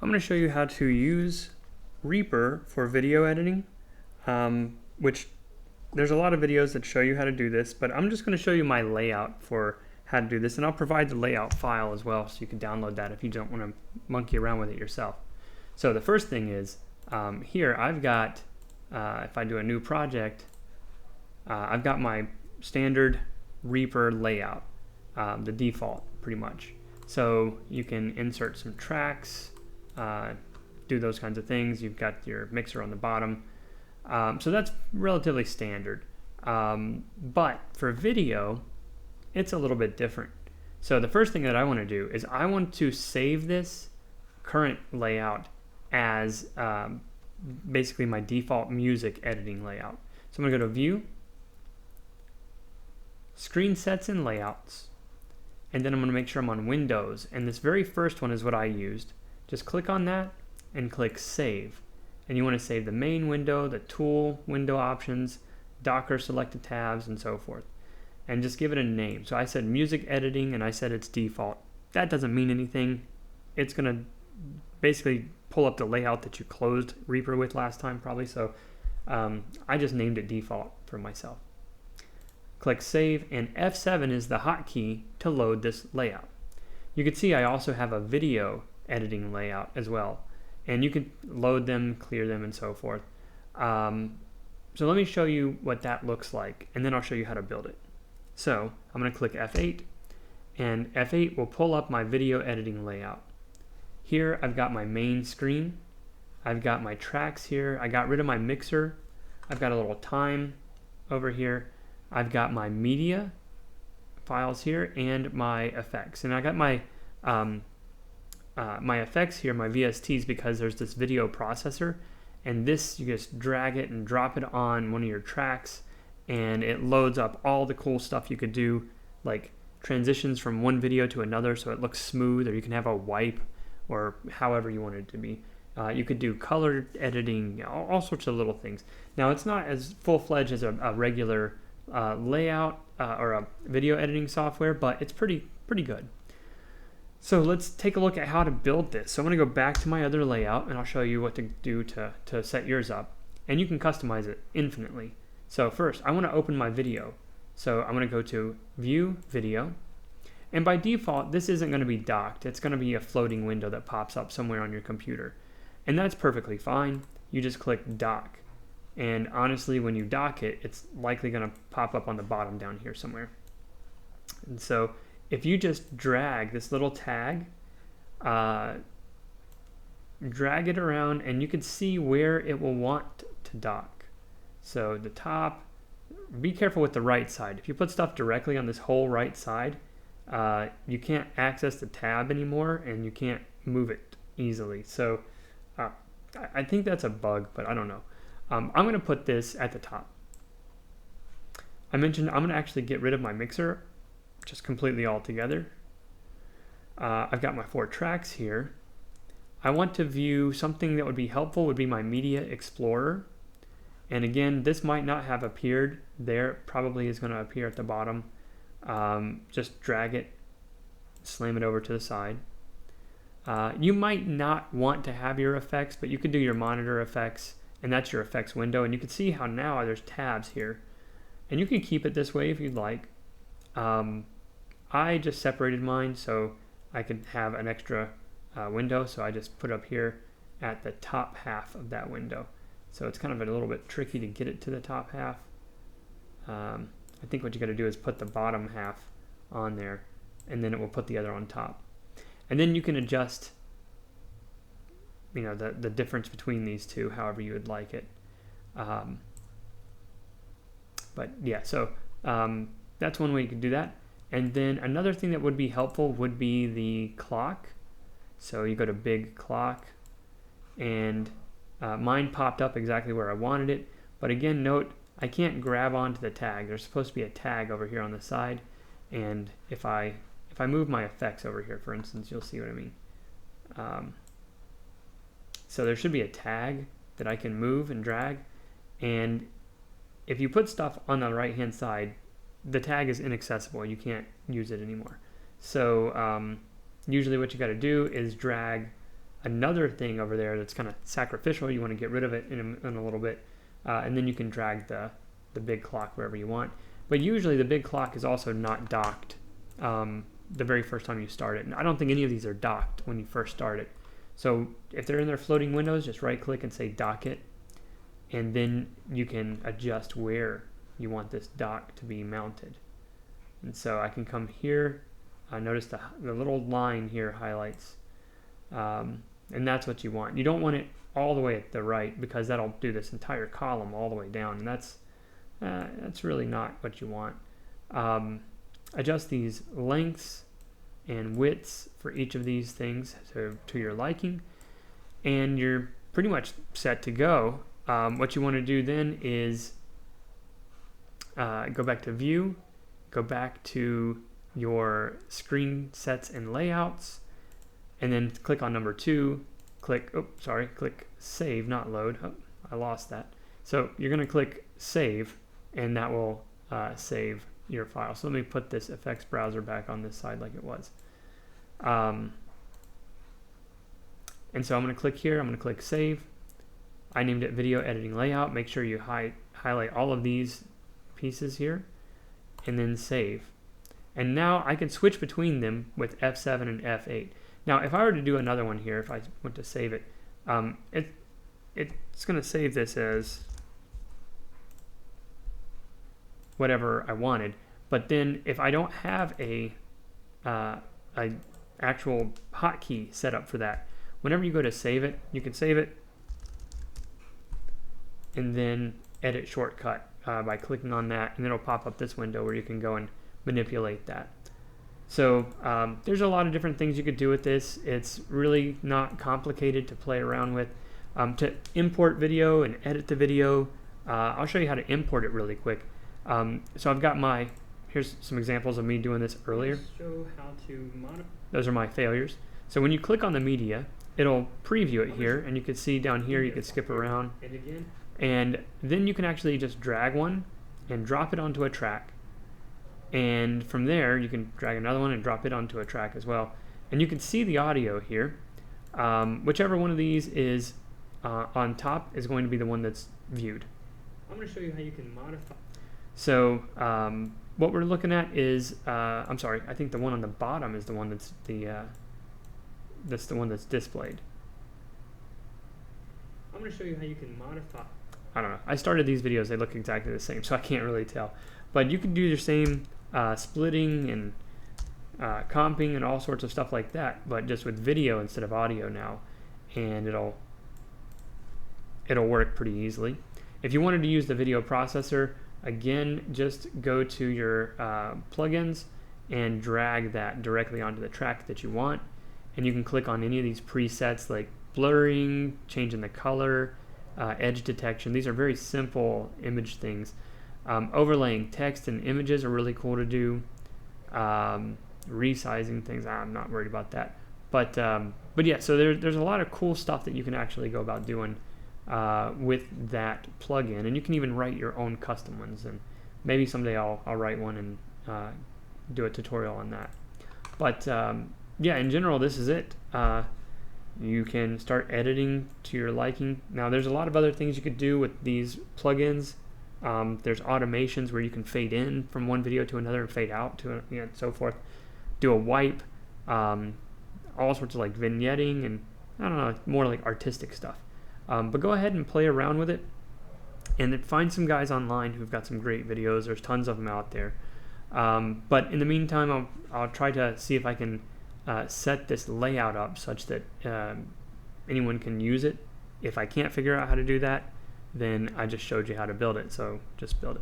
I'm going to show you how to use Reaper for video editing, which there's a lot of videos that show you how to do this, but I'm just going to show you my layout for how to do this, and I'll provide the layout file as well so you can download that if you don't want to monkey around with it yourself. So the first thing is, here I've got, if I do a new project, I've got my standard Reaper layout, the default pretty much. So you can insert some tracks, do those kinds of things. You've got your mixer on the bottom. So that's relatively standard. But for video, it's a little bit different. So the first thing that I want to do is I want to save this current layout as basically my default music editing layout. So I'm going to go to View, Screen Sets and Layouts, and then I'm going to make sure I'm on Windows. And this very first one is what I used. Just click on that and click Save. And you want to save the main window, the tool window options, Docker selected tabs, and so forth. And just give it a name. So I said music editing, and I said it's default. That doesn't mean anything. It's going to basically pull up the layout that you closed Reaper with last time probably. So I just named it default for myself. Click Save, and F7 is the hotkey to load this layout. You can see I also have a video editing layout as well, and you can load them, clear them, and so forth. So let me show you what that looks like, and then I'll show you how to build it. So I'm going to click F8, and F8 will pull up my video editing layout. Here I've got my main screen, I've got my tracks here, I got rid of my mixer, I've got a little time over here, I've got my media files here, and my effects. And I got my my effects here, my VSTs, because there's this video processor, and this you just drag it and drop it on one of your tracks, and it loads up all the cool stuff you could do, like transitions from one video to another so it looks smooth, or you can have a wipe, or however you want it to be. You could do color editing, all sorts of little things. Now it's not as full-fledged as a regular layout or a video editing software, but it's pretty good. So let's take a look at how to build this. So I'm going to go back to my other layout, and I'll show you what to do to set yours up. And you can customize it infinitely. So first, I want to open my video. So I'm going to go to View, Video. And by default, this isn't going to be docked. It's going to be a floating window that pops up somewhere on your computer. And that's perfectly fine. You just click Dock. And honestly, when you dock it, it's likely going to pop up on the bottom down here somewhere. And so if you just drag this little tag, drag it around, and you can see where it will want to dock. So the top, be careful with the right side. If you put stuff directly on this whole right side, you can't access the tab anymore, and you can't move it easily. So I think that's a bug, but I don't know. I'm going to put this at the top. I mentioned I'm going to actually get rid of my mixer just completely all together. I've got my 4 tracks here. I want to view something that would be helpful would be my Media Explorer. And again, this might not have appeared there. It probably is going to appear at the bottom. Just drag it, slam it over to the side. You might not want to have your effects, but you could do your monitor effects, and that's your effects window. And you can see how now there's tabs here. And you can keep it this way if you'd like. I just separated mine so I could have an extra window, so I just put up here at the top half of that window. So it's kind of a little bit tricky to get it to the top half. I think what you got to do is put the bottom half on there, and then it will put the other on top. And then you can adjust, you know, the difference between these two however you would like it. But yeah, so that's one way you can do that. And then another thing that would be helpful would be the clock. So you go to Big Clock, and mine popped up exactly where I wanted it. But again, note, I can't grab onto the tag. There's supposed to be a tag over here on the side. And if I move my effects over here, for instance, you'll see what I mean. So there should be a tag that I can move and drag. And if you put stuff on the right-hand side, the tag is inaccessible. You can't use it anymore. So usually what you got to do is drag another thing over there that's kind of sacrificial. You want to get rid of it in a little bit, and then you can drag the big clock wherever you want. But usually the big clock is also not docked the very first time you start it. And I don't think any of these are docked when you first start it. So if they're in their floating windows, just right click and say dock it, and then you can adjust where you want this dock to be mounted. And so I can come here, notice the little line here highlights, and that's what you want. You don't want it all the way at the right, because that'll do this entire column all the way down, and that's really not what you want. Adjust these lengths and widths for each of these things to your liking, and you're pretty much set to go. What you want to do then is go back to view, go back to your screen sets and layouts, and then click on number 2, click save, not load. Oh, I lost that. So you're going to click save, and that will save your file. So let me put this effects browser back on this side like it was. And so I'm going to click here, I'm going to click save. I named it video editing layout. Make sure you highlight all of these pieces here, and then save. And now I can switch between them with F7 and F8. Now if I were to do another one here, if I went to save it, it's going to save this as whatever I wanted. But then if I don't have a actual hotkey set up for that, whenever you go to save it, you can save it and then edit shortcut by clicking on that, and it'll pop up this window where you can go and manipulate that. So there's a lot of different things you could do with this. It's really not complicated to play around with. To import video and edit the video, I'll show you how to import it really quick. So I've got here's some examples of me doing this earlier. Show how to modify. Those are my failures. So when you click on the media, it'll preview it here, and you can see down here you can skip around. And then you can actually just drag one and drop it onto a track. And from there you can drag another one and drop it onto a track as well. And you can see the audio here. Whichever one of these is on top is going to be the one that's viewed. I'm going to show you how you can modify. So what we're looking at is, I'm sorry, I think the one on the bottom is the one that's the one that's displayed. I'm going to show you how you can modify. I don't know. I started these videos, they look exactly the same, so I can't really tell. But you can do your same splitting and comping and all sorts of stuff like that, but just with video instead of audio now, and it'll work pretty easily. If you wanted to use the video processor, again, just go to your plugins and drag that directly onto the track that you want, and you can click on any of these presets like blurring, changing the color, edge detection. These are very simple image things. Overlaying text and images are really cool to do. Resizing things, I'm not worried about that. But yeah, so there's a lot of cool stuff that you can actually go about doing with that plugin, and you can even write your own custom ones. And maybe someday I'll write one and do a tutorial on that. But yeah, in general, this is it. You can start editing to your liking. Now there's a lot of other things you could do with these plugins. There's automations where you can fade in from one video to another and fade out to and so forth. Do a wipe, all sorts of like vignetting and I don't know, more like artistic stuff. But go ahead and play around with it, and then find some guys online who've got some great videos. There's tons of them out there. But in the meantime, I'll try to see if I can set this layout up such that anyone can use it. If I can't figure out how to do that, then I just showed you how to build it, so just build it.